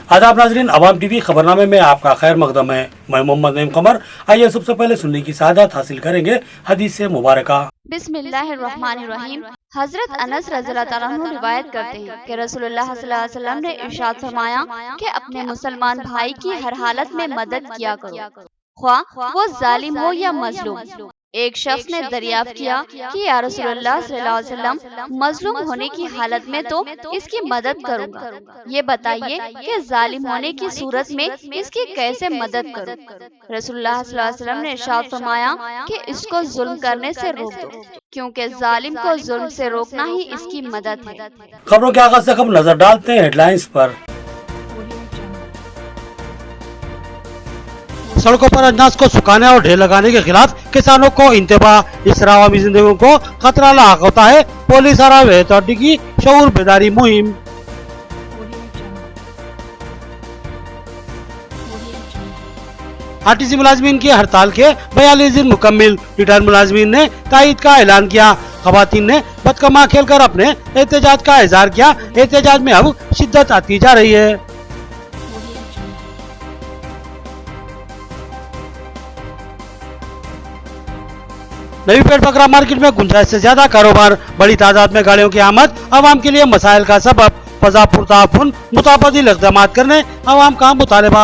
आदाब नाजरीन, अवाम टीवी खबरनामे में आपका खैर मकदम है। मैं मोहम्मद नईम कमर। आइए सबसे पहले सुनने की सआदत हासिल करेंगे हदीस से मुबारका। बिस्मिल्लाहिर्रहमानिर्रहीम। हजरत अनस रज़ियल्लाहु अन्हु रिवायत करते हैं कि रसूलुल्लाह सल्लल्लाहु अलैहि वसल्लम ने इरशाद फरमाया कि अपने मुसलमान भाई की हर हालत में मदद किया करो, ख्वाह वो जालिम हो या मजलूम। एक शख्स ने दरियाफ्त किया कि या रसूलुल्लाह सल्लल्लाहु अलैहि वसल्लम, मजलूम होने की हालत में तो इसकी मदद करूंगा, ये बताइए कि जालिम होने की सूरत में इसकी कैसे मदद करूं। रसूलुल्लाह सल्लल्लाहु अलैहि वसल्लम ने इरशाद फरमाया कि इसको जुल्म करने से रोक दो, क्योंकि जालिम को जुल्म से रोकना ही इसकी मदद है। खबरों के आगाज से हम नजर डालते हैं हेडलाइंस पर। सड़कों पर अनाज को सुखाने और ढेर लगाने के खिलाफ किसानों को इंतबाह। इससे आवामी जिंदगी को खतरा लाक होता है। पुलिस और हाईवे अथॉरिटी की शऊर बेदारी मुहिम। आरटीसी मुलाजमीन की हड़ताल के 42 दिन मुकम्मिल। रिटायर्ड मुलाजमीन ने तायद का ऐलान किया। खवातीन ने बदकमा खेलकर अपने एहतजाज का इजहार किया। एहतजाज में अब शिद्दत आती जा रही है। नवीपेट बकरा मार्केट में गुंजाइश से ज्यादा कारोबार। बड़ी तादाद में गाड़ियों की आमद आवाम के लिए मसाइल का सबब। फजा पुरताफुन मुताबिल इक़दाम करने आवाम का मुतालबा।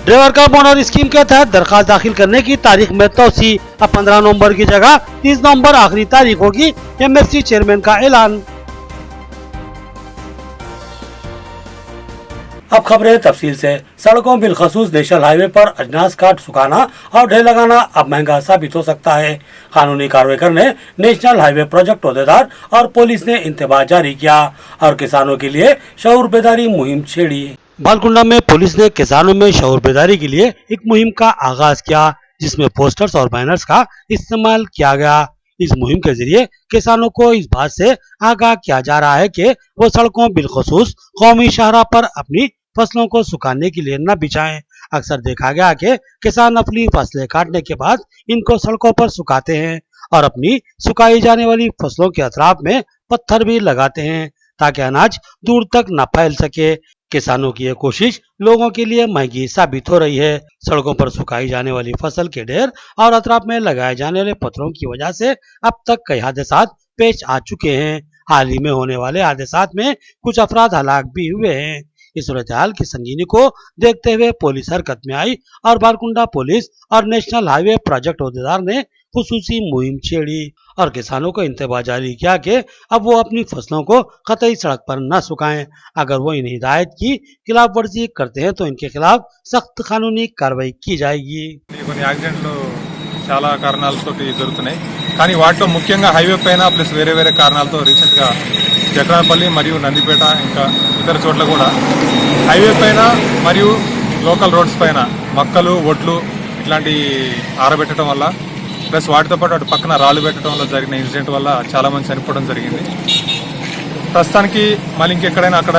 ड्राइवर का बोनर स्कीम के तहत दरखास्त दाखिल करने की तारीख में तोसी। अब 15 नवंबर की जगह 30 नवंबर आखिरी तारीख होगी। एमएफसी चेयरमैन का ऐलान। अब खबरें तफसील से। सड़कों बिलखसूस नेशनल हाईवे पर अजनास काट सुखाना और ढेर लगाना अब महंगा साबित हो सकता है। कानूनी कार्रवाई करने नेशनल हाईवे प्रोजेक्ट अहदेदार और पुलिस ने इंतबाह जारी किया और किसानों के लिए शऊर बेदारी मुहिम छेड़ी। बालकुंडा में पुलिस ने किसानों में शऊर बेदारी के लिए एक मुहिम का आगाज किया, जिसमें पोस्टर्स और बैनर्स का इस्तेमाल किया गया। इस मुहिम के जरिए किसानों को इस बात से आगाह किया जा रहा है कि वो सड़कों बिलखसूस कौमी शाहरा पर अपनी फसलों को सुखाने के लिए न बिछाएं। अक्सर देखा गया कि किसान अपनी फसलें काटने के बाद इनको सड़कों पर सुखाते हैं और अपनी सुखाई जाने वाली फसलों के अतराफ में पत्थर भी लगाते हैं ताकि अनाज दूर तक न फैल सके। किसानों की यह कोशिश लोगों के लिए महंगी साबित हो रही है। सड़कों पर सुखाई जाने वाली फसल के ढेर और अतराफ में लगाए जाने वाले पत्थरों की वजह से अब तक कई हादसा पेश आ चुके हैं। हाल ही में होने वाले हादसा में कुछ अफराद हलाक भी हुए हैं। इस सूरत हाल की संगीनी को देखते हुए पुलिस हरकत में आई और बारकुंडा पुलिस और नेशनल हाईवे प्रोजेक्ट अहदेदार ने खुसूसी मुहिम छेड़ी और किसानों को इंतबाह जारी किया कि अब वो अपनी फसलों को कतई सड़क पर न सुखाएं। अगर वो इन हिदायत की खिलाफ वर्जी करते हैं तो इनके खिलाफ सख्त कानूनी कार्रवाई की जाएगी। చాలా కారణాలతోటి జరుగుతున్నాయి, కానీ వాటిలో ముఖ్యంగా హైవే పైన ప్లస్ వేరే వేరే కారణాలతో రీసెంట్గా జక్రాన్పల్లి మరియు నందిపేట ఇంకా ఇతర చోట్ల కూడా హైవే పైన మరియు లోకల్ రోడ్స్ పైన మక్కలు ఒడ్లు ఇట్లాంటి ఆరబెట్టడం వల్ల ప్లస్ వాటితో పాటు అటు పక్కన రాళ్ళు పెట్టడం వల్ల జరిగిన ఇన్సిడెంట్ వల్ల చాలామంది చనిపోవడం జరిగింది. ప్రస్తుతానికి మళ్ళీ ఇంకెక్కడైనా అక్కడ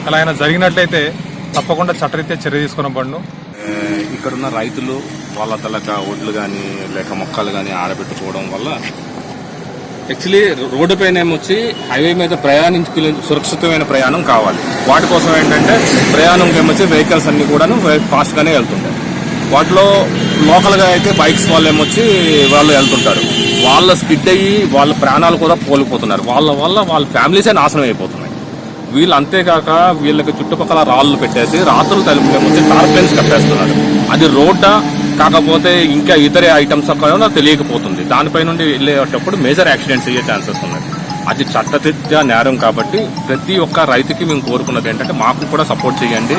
అలా అయినా జరిగినట్లయితే తప్పకుండా చట్టరీత్యా చర్య తీసుకున్న పడును. ఇక్కడున్న రైతులు వాళ్ళ తలక ఒడ్లు కానీ లేక మొక్కలు కానీ ఆరబెట్టుకోవడం వల్ల యాక్చువల్లీ రోడ్డు పైన ఏమొచ్చి హైవే మీద ప్రయాణించుకునే సురక్షితమైన ప్రయాణం కావాలి. వాటి కోసం ఏంటంటే ప్రయాణం ఏమొచ్చి వెహికల్స్ అన్ని కూడాను ఫాస్ట్గానే వెళ్తుంటాయి. వాటిలో లోకల్గా అయితే బైక్స్ వాళ్ళు ఏమొచ్చి వాళ్ళు వెళ్తుంటారు. వాళ్ళ స్కిడ్ అయ్యి వాళ్ళ ప్రాణాలు కూడా కోల్పోతున్నారు. వాళ్ళ వల్ల వాళ్ళ ఫ్యామిలీసే నాశనం అయిపోతున్నాయి. వీళ్ళు అంతేకాక వీళ్ళకి చుట్టుపక్కల రాళ్ళు పెట్టేసి రాత్రులు తలుపులేమొచ్చి టార్పెన్స్ కట్టేస్తున్నారు. అది రోడ్డా కాకపోతే ఇంకా ఇతర ఐటమ్స్ తెలియకపోతుంది. దానిపై నుండి వెళ్ళేటప్పుడు మేజర్ యాక్సిడెంట్స్ అయ్యే ఛాన్సెస్ ఉన్నాయి. అది చట్టరీత్యా నేరం కాబట్టి ప్రతి ఒక్క రైతుకి మేము కోరుకున్నది ఏంటంటే మాకు కూడా సపోర్ట్ చేయండి.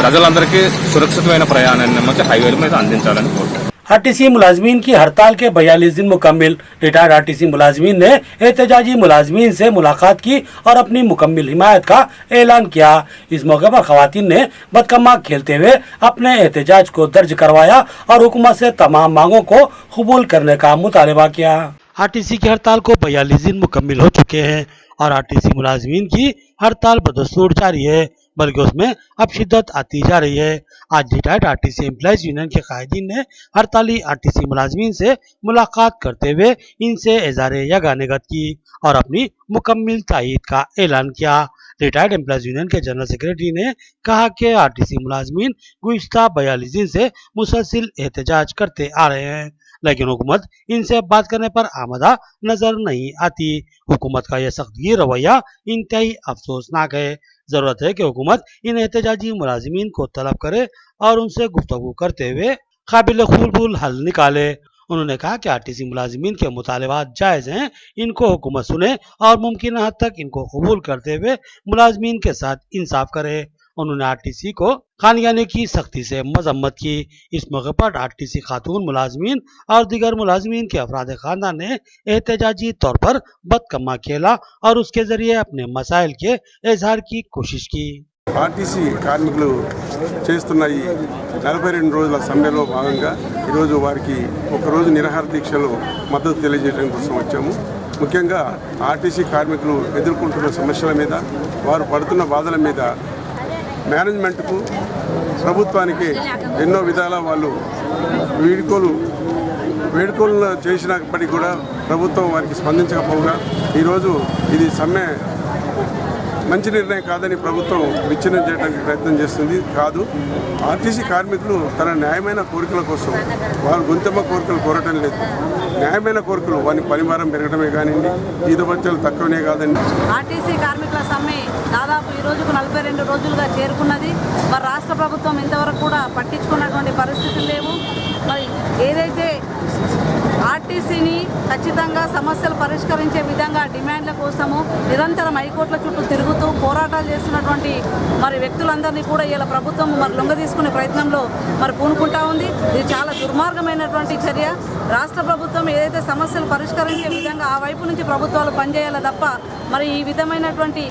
ప్రజలందరికీ సురక్షితమైన ప్రయాణాన్ని హైవేల మీద అందించాలని కోరుకుంటున్నాం. आरटीसी मुलाजमीन की हड़ताल के 42 दिन मुकम्मिल। रिटायर्ड आरटीसी मुलाजमीन ने एहतजाजी मुलाजमीन से मुलाकात की और अपनी मुकम्मिल हिमायत का ऐलान किया। इस मौके पर खवातीन ने बदकमा खेलते हुए अपने एहतजाज को दर्ज करवाया और हुकूमत से तमाम मांगों को कबूल करने का मुतालबा किया। आरटीसी की हड़ताल को 42 दिन मुकम्मिल हो चुके हैं और आरटीसी मुलाजमीन की हड़ताल बदस्तूर जारी है। बल्कि उसमें अब शिद्दत आती जा रही है। आज रिटायर्ड आरटीसी एम्प्लॉइज यूनियन के कायदीन ने हड़ताली आरटीसी मुलाजमीन से मुलाकात करते हुए इनसे इज़हारे यगानिगत की और अपनी मुकम्मल तायीद का ऐलान किया। रिटायर्ड एम्प्लॉइज यूनियन के जनरल सेक्रेटरी ने कहा कि आरटीसी मुलाजमीन गुज़िश्ता 42 दिन से मुसलसिल एहतजाज करते आ रहे हैं, लेकिन हुकूमत इनसे बात करने पर आमदा नजर नहीं आती। हुकूमत का यह सख्तगीर रवैया इंतहाई अफसोसनाक है। जरूरत है कि हुकूमत इन एहतजाजी मुलाजिमीन को तलब करे और उनसे गुफ्तगू करते हुए काबिल कबूल हल निकाले। उन्होंने कहा कि आरटीसी मुलाजिमीन के मुतालबात जायज़ हैं, इनको हुकूमत सुने और मुमकिन हद तक इनको कबूल करते हुए मुलाजिमीन के साथ इंसाफ करे। उन्होंने आरटीसी को खानियाने की सख्ती से मजम्मत की। इस मौके पर आरटीसी खातून मुलाजमीन और दीगर मुलाजमीन के अफराद खानदान ने एहतजाजी तौर पर बदकम्मा खेला और उसके जरिए अपने मसाइल के इजहार की कोशिश की। ఆర్టీసీ కార్మికులు చేస్తున్న ఈ 42 రోజుల సమ్మెలో భాగంగా ఈరోజు వారికి ఒకరోజు నిరాహార దీక్షలో మద్దతు తెలియజేయడం కోసం వచ్చాము. ముఖ్యంగా ఆర్టీసీ కార్మికులు ఎదుర్కొంటున్న సమస్యల మీద, వారు పడుతున్న బాధల మీద మేనేజ్మెంట్కు, ప్రభుత్వానికి ఎన్నో విధాల వాళ్ళు వేడుకోలు చేసినప్పటికీ కూడా ప్రభుత్వం వారికి స్పందించకపోగా ఈరోజు ఇది సమ్మె మంచి నిర్ణయం కాదని ప్రభుత్వం విచ్ఛిన్నం చేయడానికి ప్రయత్నం చేస్తుంది. కాదు, ఆర్టీసీ కార్మికులు తన న్యాయమైన కోరికల కోసం వారు గొంతెమ్మ కోరికలు కోరటం లేదు. న్యాయమైన కోరికలు వారి పరిమాణం పెరగడమే కానివ్వండి, జీతభత్యాలు తక్కువనే కాదండి. ఆర్టీసీ కార్మికుల సమ్మె దాదాపు ఈ రోజుకు 42 రోజులుగా చేరుకున్నది. మరి రాష్ట్ర ప్రభుత్వం ఇంతవరకు కూడా పట్టించుకున్నటువంటి పరిస్థితులు లేవు. మరి ఏదైతే ఆర్టీసీని ఖచ్చితంగా సమస్యలు పరిష్కరించే విధంగా డిమాండ్ల కోసము నిరంతరం హైకోర్టుల చుట్టూ తిరుగుతూ పోరాటాలు చేస్తున్నటువంటి మరి వ్యక్తులందరినీ కూడా ఇలా ప్రభుత్వం మరి లొంగ తీసుకునే ప్రయత్నంలో మరి పూనుకుంటా ఉంది. ఇది చాలా దుర్మార్గమైనటువంటి చర్య. రాష్ట్ర ప్రభుత్వం ఏదైతే సమస్యలు పరిష్కరించే విధంగా ఆ వైపు నుంచి ప్రభుత్వాలు పనిచేయాలి తప్ప మరి ఈ విధమైనటువంటి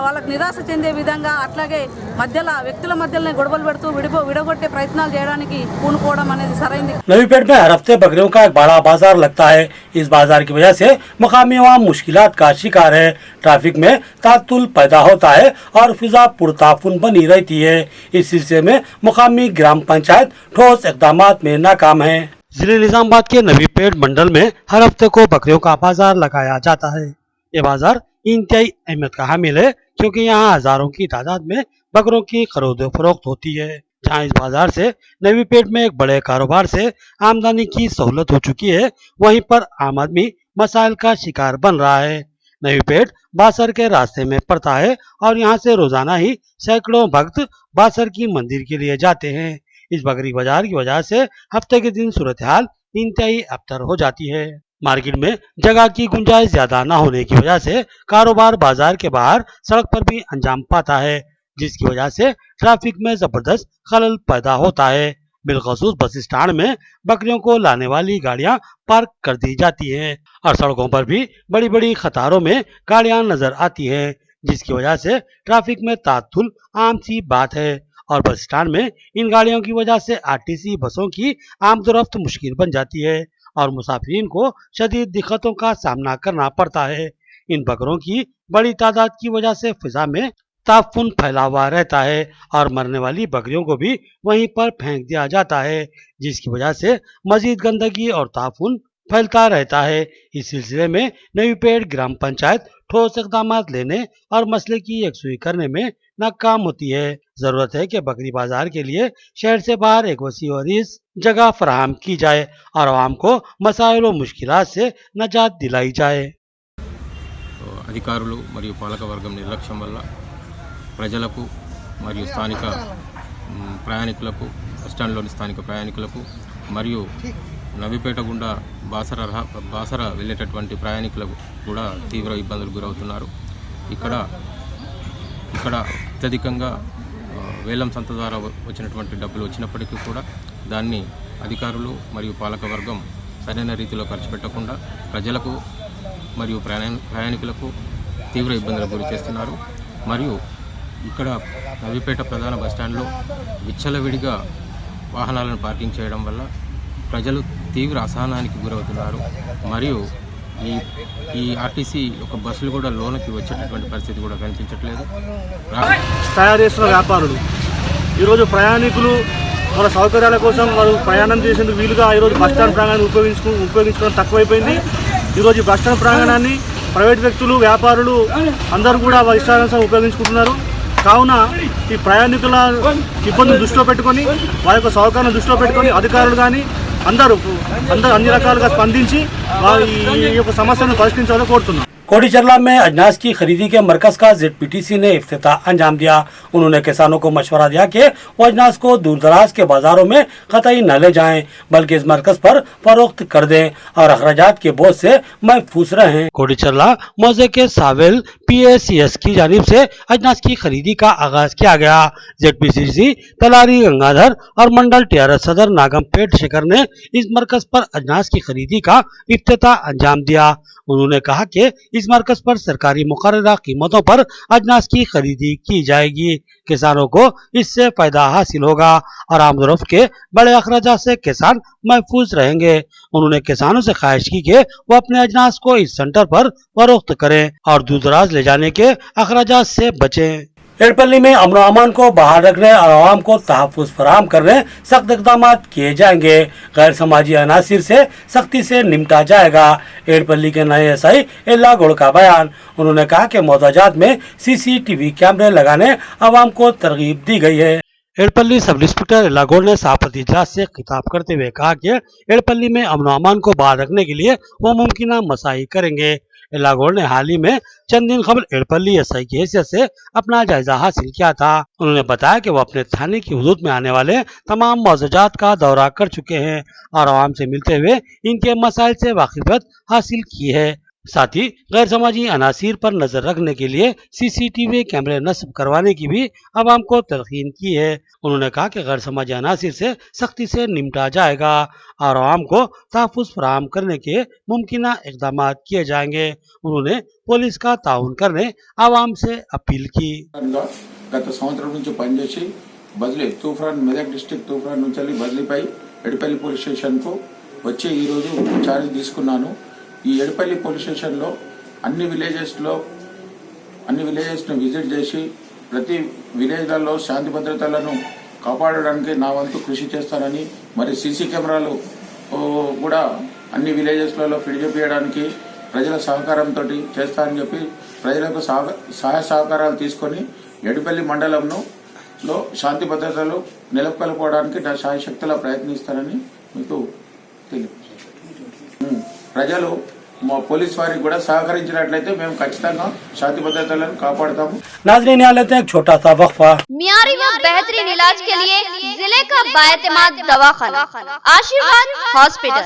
వాళ్ళకి నిరాశ చెందే విధంగా అట్లాగే మధ్యలో వ్యక్తుల మధ్యలోనే గొడవలు పెడుతూ విడగొట్టే ప్రయత్నాలు చేయడానికి పూనుకోవడం అనేది సరైంది. नवीपेट में हर हफ्ते बकरियों का एक बड़ा बाजार लगता है। इस बाजार की वजह से मकामी अवाम मुश्किलात का शिकार है। ट्रैफिक में तातुल पैदा होता है और फिजा पुरताफुन बनी रहती है। इस सिलसिले में मुकामी ग्राम पंचायत ठोस इकदाम में नाकाम है। जिले निजामाबाद के नवीपेट मंडल में हर हफ्ते को बकरियों का बाजार लगाया जाता है। ये बाजार इंतहाई अहमियत का हामिल है, क्योंकि यहाँ हजारों की तादाद में बकरों की खरीद फरोख्त होती है। जहाँ इस बाजार से नवीपेट में एक बड़े कारोबार से आमदनी की सहूलत हो चुकी है, वहीं पर आम आदमी मसाइल का शिकार बन रहा है। नवीपेट बासर के रास्ते में पड़ता है और यहाँ से रोजाना ही सैकड़ों भक्त बासर की मंदिर के लिए जाते हैं। इस बकरी बाजार की वजह से हफ्ते के दिन सूरत हाल इंतहाई अबतर हो जाती है। मार्केट में जगह की गुंजाइश ज्यादा न होने की वजह से कारोबार बाजार के बाहर सड़क पर भी अंजाम पाता है, जिसकी वजह से ट्रैफिक में जबरदस्त खलल पैदा होता है। बिलखसूस बस स्टैंड में बकरियों को लाने वाली गाड़ियां पार्क कर दी जाती हैं और सड़कों पर भी बड़ी बड़ी कतारों में गाड़ियां नजर आती हैं, जिसकी वजह से ट्रैफिक में तातुल आम सी बात है। और बस स्टैंड में इन गाड़ियों की वजह से आरटीसी बसों की आमदोरफ्त मुश्किल बन जाती है और मुसाफिरीन को शदीद दिक्कतों का सामना करना पड़ता है। इन बकरों की बड़ी तादाद की वजह से फिजा में ताफुन फैला हुआ रहता है और मरने वाली बकरियों को भी वहीं पर फेंक दिया जाता है, जिसकी वजह से मजीद गंदगी और ताफुन फैलता रहता है। इस सिलसिले में नवीपेट ग्राम पंचायत ठोस इकदाम लेने और मसले की यकसुई करने में नाकाम होती है। जरूरत है कि बकरी बाजार के लिए शहर से बाहर एक वसी और इस जगह फराहम की जाए और आवाम को मसाइल और मुश्किलात से नजात दिलाई जाए। అధికారులు మరియు పాలకవర్గం నిర్లక్ష్యం వల్ల ప్రజలకు మరియు స్థానిక ప్రయాణికులకు బస్టాండ్లోని స్థానిక ప్రయాణికులకు మరియు నవీపేట గుండా బాసర వెళ్ళేటటువంటి ప్రయాణికులకు కూడా తీవ్ర ఇబ్బందులు గురవుతున్నారు. ఇక్కడ అత్యధికంగా వేలం సంత ద్వారా వచ్చినటువంటి డబ్బులు వచ్చినప్పటికీ కూడా దాన్ని అధికారులు మరియు పాలకవర్గం సరైన రీతిలో ఖర్చు పెట్టకుండా ప్రజలకు మరియు ప్రయాణికులకు తీవ్ర ఇబ్బందులకు గురి చేస్తున్నారు. మరియు ఇక్కడ నవీపేట ప్రధాన బస్టాండ్లో విచ్చలవిడిగా వాహనాలను పార్కింగ్ చేయడం వల్ల ప్రజలు తీవ్ర అసహనానికి గురవుతున్నారు. మరియు ఈ ఆర్టీసీ ఒక బస్సులు కూడా లోనికి వచ్చేటటువంటి పరిస్థితి కూడా కనిపించట్లేదు. తయారు చేస్తున్న వ్యాపారులు ఈరోజు ప్రయాణికులు వాళ్ళ సౌకర్యాల కోసం వారు ప్రయాణం చేసేందుకు వీలుగా ఈరోజు బస్టాండ్ ప్రాంగణాన్ని ఉపయోగించుకోవడం తక్కువైపోయింది. ఈరోజు ఈ బస్టాండ్ ప్రాంగణాన్ని ప్రైవేట్ వ్యక్తులు, వ్యాపారులు అందరూ కూడా వారి ఇష్టానుసారం ఉపయోగించుకుంటున్నారు. కావున ఈ ప్రయాణికుల ఇబ్బందులు దృష్టిలో పెట్టుకొని, వారి యొక్క సౌకర్యాలను దృష్టిలో పెట్టుకొని అధికారులు కానీ అందరూ అన్ని రకాలుగా స్పందించి ఈ యొక్క సమస్యను పరిష్కరించాలని కోరుతున్నాం. कोडीचरला में अजनास की खरीदी के मरकज का ZPTC ने इफ्तिताह अंजाम दिया। उन्होंने किसानों को मशवरा दिया कि वो अजनास को दूर दराज के बाजारों में कतई न ले जाएं, बल्कि इस मरकज पर फरोख्त कर दें और अखराजात के बोझ से महफूज रहें। कोडीचरला मौजे के सावेल PACS की जानिब से अजनास की खरीदी का आगाज किया गया। ZPTC तलारी गंगाधर और मंडल TRS सदर नागमपेट शेखर ने इस मरकज पर अजनास की खरीदी का इफ्तिताह अंजाम दिया। उन्होंने कहा कि इस मरकज पर सरकारी मुकर्ररा कीमतों पर अजनास की खरीदी की जाएगी। किसानों को इससे फायदा हासिल होगा और आमदरफ्त के बड़े अखराजात से किसान महफूज रहेंगे। उन्होंने किसानों से ख्वाहिश की कि वो अपने अजनास को इस सेंटर पर फरोख्त करें और दूर दराज ले जाने के अखराजात से बचें। एड़पल्ली में अमन अमान को बहाल रखने और आवाम को तहफ़्फ़ुज़ फराहम करने सख्त इक़दाम किए जाएंगे। गैर समाजी अनासिर से सख्ती से निपटा जाएगा। एड़पल्ली के नए SI एल्ला गोड़ का बयान। उन्होंने कहा कि मोहताजात में CCTV कैमरे लगाने आवाम को तरगीब दी गई है। एड़पल्ली सब इंस्पेक्टर एल्लागोड़ ने सहाफ़ती इजलास से खिताब करते हुए कहा कि एड़पल्ली में अमन अमान को बहाल रखने के लिए वो मुमकिन मसाई करेंगे। एल्लागोड़ ने हाल ही में चंद दिन कबल एड़पल्ली SI की हैसियत से अपना जायजा हासिल किया था। उन्होंने बताया कि वो अपने थाने की हुदूद में आने वाले तमाम मौजूदात का दौरा कर चुके हैं और आवाम से मिलते हुए इनके मसाइल से वाकिफियत हासिल की है। साथ ही गैर समाजी अनासिर पर नजर रखने के लिए CCTV कैमरे नस्ब करवाने की भी आवाम को तलकीन की है। उन्होंने कहा कि गैर समाजी अनासिर से सख्ती से निपटा जाएगा और आवाम को तहफ़्फ़ुज़ फराहम करने के मुमकिन इक़दाम किए जाएंगे। उन्होंने पुलिस का ताउन करने आवाम से अपील की। గత సంవత్సరం నుంచి పనిచేసి బదిలీ తూఫాన్ మెదక్ డిస్ట్రిక్ట్ తూఫాన్ నుంచి బదిలీపై ఎడపల్లి పోలీస్ స్టేషన్కు వచ్చి ఈరోజు ఛార్జ్ తీసుకున్నాను. ఈ ఎడపల్లి పోలీస్ స్టేషన్లో అన్ని విలేజెస్ను విజిట్ చేసి ప్రతి విలేజ్లలో శాంతి భద్రతలను కాపాడడానికి నా వంతు కృషి చేస్తానని, మరి సీసీ కెమెరాలు కూడా అన్ని విలేజెస్లలో ఫిట్ చేయించడానికి ప్రజల సహకారంతో చేస్తానని చెప్పి ప్రజలకు సహాయ సహకారాలు తీసుకొని ఎడపల్లి మండలంలో శాంతి భద్రతలు నెలకొల్పడానికి నా శాయశక్తులా ప్రయత్నిస్తానని మీకు తెలియదు. ప్రజలు पुलिस वारी కూడా సహకరించినట్లయితే మేము ఖచ్చితంగా శాంతి భద్రతలను కాపాడతాము. नाज़रीन यहाँ लेते हैं एक छोटा सा वक्फा। मियारी व बेहतरीन इलाज के लिए जिले का बाएतमाद दवाखाना आशीर्वाद हॉस्पिटल।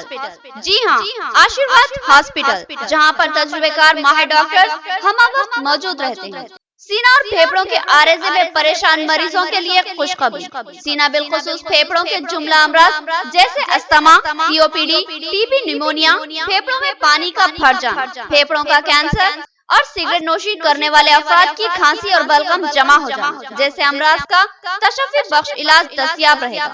जी हाँ, आशीर्वाद हॉस्पिटल, जहाँ पर तजुर्बेकार माहिर डॉक्टर हम वक्त मौजूद रहते हैं। सीना और फेफड़ों के आरेज़े में परेशान मरीजों के लिए खुशखबरी। सीना बिलखुसूस फेफड़ों के जुमला अमराज जैसे अस्थमा, COPD, TB, निमोनिया, फेफड़ों में पानी का भर जाना, फेफड़ों का कैंसर और सिगरेट नोशी करने वाले अफराद की खांसी और बलगम जमा हो जाना जैसे अमराज का तशफ़्फ़ी बख्श इलाज दस्तयाब रहेगा।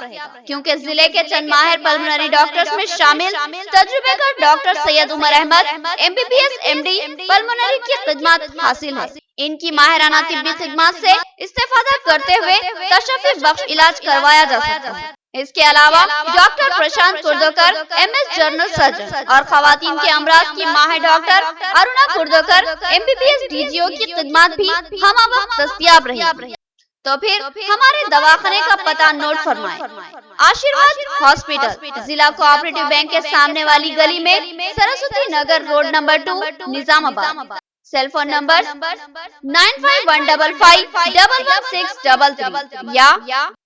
क्योंकि जिले के चंद माहिर पल्मोनरी डॉक्टर्स में शामिल तजुर्बेकार doctor Syed Umar Ahmed MBBS MD pulmonary की खिदमत हासिल है। इनकी माहिराना तिब्बी खिदमत से इस्तेफादा करते हुए तशफ़्फ़ी बख्श इलाज करवाया जा सकता है। इसके अलावा डॉक्टर प्रशांत कुर्दोकर MS जनरल सर्जन और खवातीन के अमराज की माहिर डॉक्टर अरुणा कुर्दोकर MBBS DGO की खिदमत भी हम वक्त दस्तयाब रहेगी। तो फिर हमारे दवाखाने का पता नोट फरमाएं। आशीर्वाद हॉस्पिटल, जिला कोऑपरेटिव बैंक के सामने वाली गली में, Saraswati Nagar road number 2, Nizamabad. Cell phone number 9515511633 या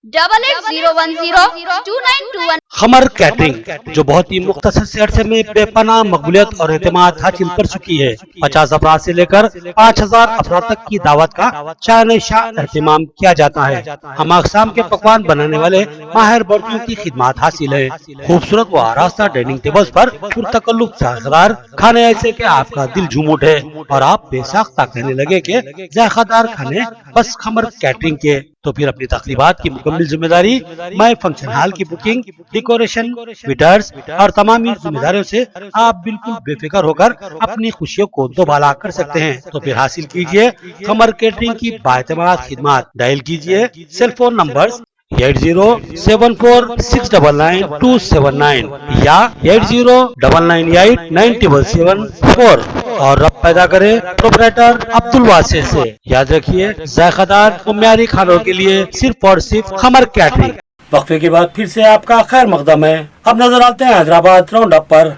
88010292। खमर कैटरिंग, जो बहुत ही मुख्तसर से अरसे में बेपनाह मकबूलियत और एतमाद हासिल कर चुकी है। 50 अफराद से लेकर 5000 अफराद तक की दावत का शान एहतमाम किया जाता है। हम अक़साम के पकवान बनाने वाले माहिर बर्तियों की खिदमत हासिल है। खूबसूरत व आरास्ता डाइनिंग टेबल्स पर पुरतकल्लुफ़ जायकेदार खाने ऐसे के आपका दिल झूम उठे और आप बेसाख्ता कहने लगे कि जायकेदार खाने बस खमर कैटरिंग के। तो फिर अपनी तकरीबात की मुकम्मल जिम्मेदारी माई फंक्शन हॉल की बुकिंग, डेकोरेशन, वेटर्स और तमाम जिम्मेदारियों से आप बिल्कुल बेफिक्र होकर अपनी खुशियों को दोबाला कर सकते हैं। तो फिर हासिल कीजिए खमर कैटरिंग की बाएतमाद खिदमत। डायल कीजिए सेल फोन नंबर 8074699279 या 8099897774 और रब पैदा करे प्रोपराइटर अब्दुल वासिर से। याद रखिए, जायकादार और म्यारी खानों के लिए सिर्फ और सिर्फ खमर कैटरिंग। वक्फे के बाद फिर से आपका खैर मकदम है। अब नजर आते हैं हैदराबाद राउंड अप पर।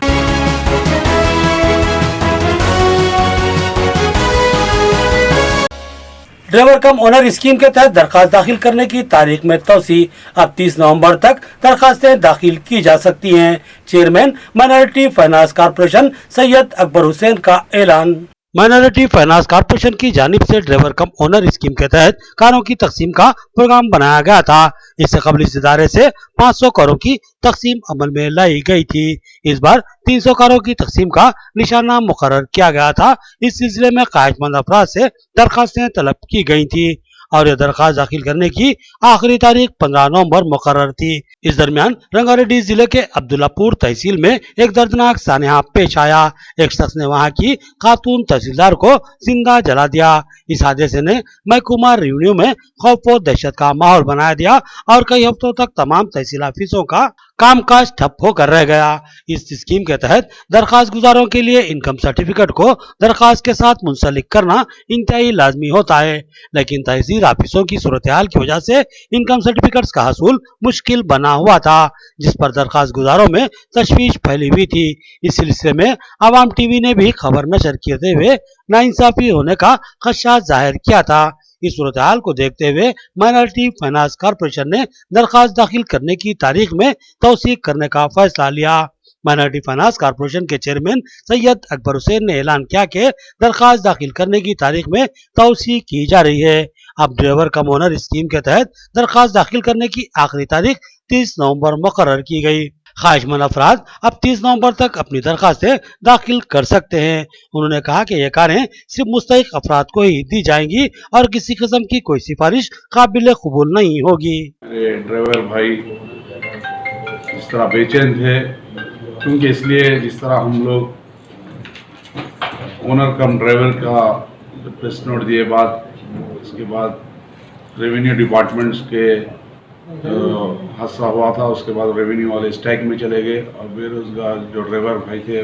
ड्राइवर कम ओनर स्कीम के तहत दरखास्त दाखिल करने की तारीख में तोसी। अब 30 नवंबर तक दरखास्तें दाखिल की जा सकती हैं। Chairman minority finance corporation Syed Akbar Hussain का ऐलान। माइनॉरिटी फाइनेंस कॉर्पोरेशन की जानिब से ड्राइवर कम ओनर स्कीम के तहत कारों की तकसीम का प्रोग्राम बनाया गया था। इससे कबल इस इदारे से 500 कारों की तकसीम अमल में लाई गई थी। इस बार 300 कारों की तकसीम का निशाना मुकर्रर किया गया था। इस सिलसिले में ख्वाहिशमंद अफराद से दरखास्तें तलब की गई थी और यह दरखास्त दाखिल करने की आखिरी तारीख 15 नवंबर मुकर्रर थी। इस दरमियान रंगारेड्डी जिले के अब्दुल्लापुर तहसील में एक दर्दनाक सानहा पेश आया। एक शख्स ने वहां की खातून तहसीलदार को जिंदा जला दिया। इस हादसे ने महकूमा रेवेन्यू में खौफ और दहशत का माहौल बना दिया और कई हफ्तों तक तमाम तहसील ऑफिसों का कामकाज ठप होकर रह गया। इस स्कीम के तहत दरखास्त गुजारों के लिए इनकम सर्टिफिकेट को दरखास्त के साथ मुंसलिक करना इंतहाई लाजमी होता है, लेकिन तहसील ऑफिसों की सूरत हाल की वजह से इनकम सर्टिफिकेट्स का हासिल मुश्किल बना हुआ था, जिस पर दरखास्त गुजारों में तशवीश फैली हुई थी। इस सिलसिले में आवाम टीवी ने भी खबर नशर करते हुए नाइंसाफी होने का खदशा जाहिर किया था। इस सूरत हाल को देखते हुए माइनॉरिटी फाइनेंस कॉर्पोरेशन ने दरखास्त दाखिल करने की तारीख में तौसीक करने का फैसला लिया। माइनॉरिटी फाइनेंस कॉर्पोरेशन के चेयरमैन सैयद अकबर हुसैन ने ऐलान किया कि दरखास्त दाखिल करने की तारीख में तौसीक की जा रही है। अब ड्राइवर कम ओनर स्कीम के तहत दरखास्त दाखिल करने की आखिरी तारीख 30 नवंबर मुकर्रर की गई। ख्वाहिशमंद अफराद अब 30 नवंबर तक अपनी दरखास्तें दाखिल कर सकते हैं। उन्होंने कहा कि ये कारें सिर्फ मुस्तहिक अफराद को ही दी जाएंगी और किसी किस्म की कोई सिफारिश काबिल कबूल नहीं होगी। ड्राइवर भाई जिस तरह बेचैन थे, क्योंकि इसलिए जिस तरह हम लोग ओनर कम ड्राइवर का प्रेस नोट दिए बाद, उसके बाद रेवेन्यू डिपार्टमेंट्स के हादसा हुआ था, उसके बाद रेवेन्यू वाले स्ट्राइक में चले गए और बेरोजगार जो ड्राइवर भाई थे,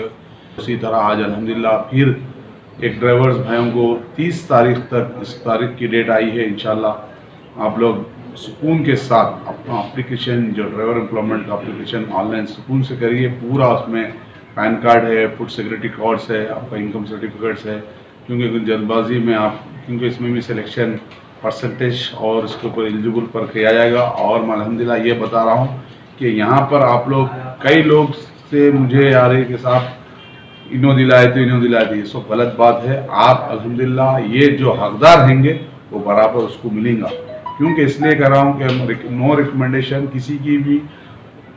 उसी तरह आज अल्हम्दुलिल्लाह फिर एक ड्राइवर्स भाइयों को 30 तारीख तक, इस तारीख की डेट आई है। इंशाल्लाह आप लोग सुकून के साथ अपना एप्लीकेशन, जो ड्राइवर एम्प्लॉयमेंट का एप्लीकेशन ऑनलाइन सुकून से करिए। पूरा उसमें पैन कार्ड है, फूड सिक्योरिटी कार्ड्स है, आपका इनकम सर्टिफिकेट्स है, क्योंकि जल्दबाजी में आप, क्योंकि इसमें भी सिलेक्शन परसेंटेज और इसके ऊपर एलिजिबल पर किया जाएगा। और मैं अल्हम्दुलिल्लाह ये बता रहा हूँ कि यहाँ पर आप लोग, कई लोग से मुझे आ रही के साथ इन्हों दिलाए थे, इन्हों दिलाए थे, ये सब गलत बात है। आप अल्हम्दुलिल्लाह ये जो हकदार रहेंगे वो बराबर उसको मिलेगा, क्योंकि इसलिए कर रहा हूँ कि नो रिकमेंडेशन किसी की भी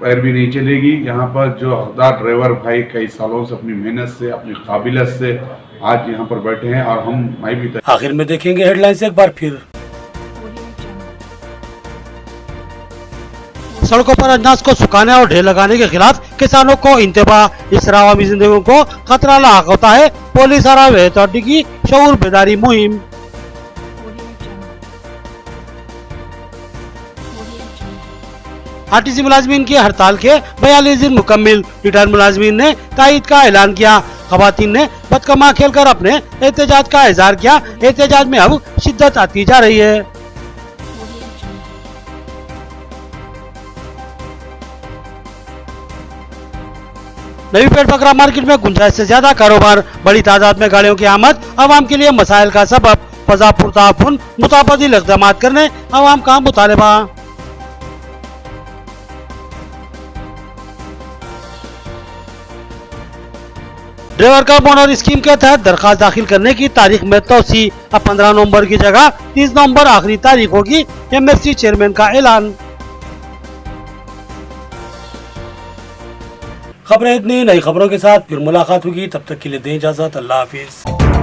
पैरवी नहीं चलेगी। यहाँ पर जो हकदार ड्राइवर भाई कई सालों से अपनी मेहनत से, अपनी काबिलियत से आज यहाँ पर बैठे हैं और हम मैं भी। आखिर में देखेंगे हेडलाइंस एक बार फिर। सड़कों पर अनाज को सुखाने और ढेर लगाने के खिलाफ किसानों को इंतबाह। इस तरह आवामी जिंदगी को खतरा लाक होता है। पुलिस और अथॉरिटी की शऊर बेदारी मुहिम। आरटीसी मुलाजमीन की हड़ताल के 42 दिन मुकम्मिल। रिटायर्ड मुलाजमीन ने तायद का ऐलान किया। खवातीन ने बदकमा खेलकर अपने एहतजाज का इजहार किया। एहतजाज में अब शिद्दत आती जा रही है। नवीपेट बकरा मार्केट में गुंजाइश से ज्यादा कारोबार। बड़ी तादाद में गाड़ियों की आमद आवाम के लिए मसाइल का सबब। फजा पुरताफुन मुताबदिल इक़दाम करने आवाम का मुतालबा। ड्राइवर का बोनर स्कीम के तहत दरखास्त दाखिल करने की तारीख में तोसी। अब 15 नवंबर की जगह 30 नवंबर आखिरी तारीख होगी। MFC चेयरमैन का ऐलान। खबरें इतनी, नई खबरों के साथ फिर मुलाकात होगी। तब तक के लिए दें इजाजत। अल्लाह हाफिज।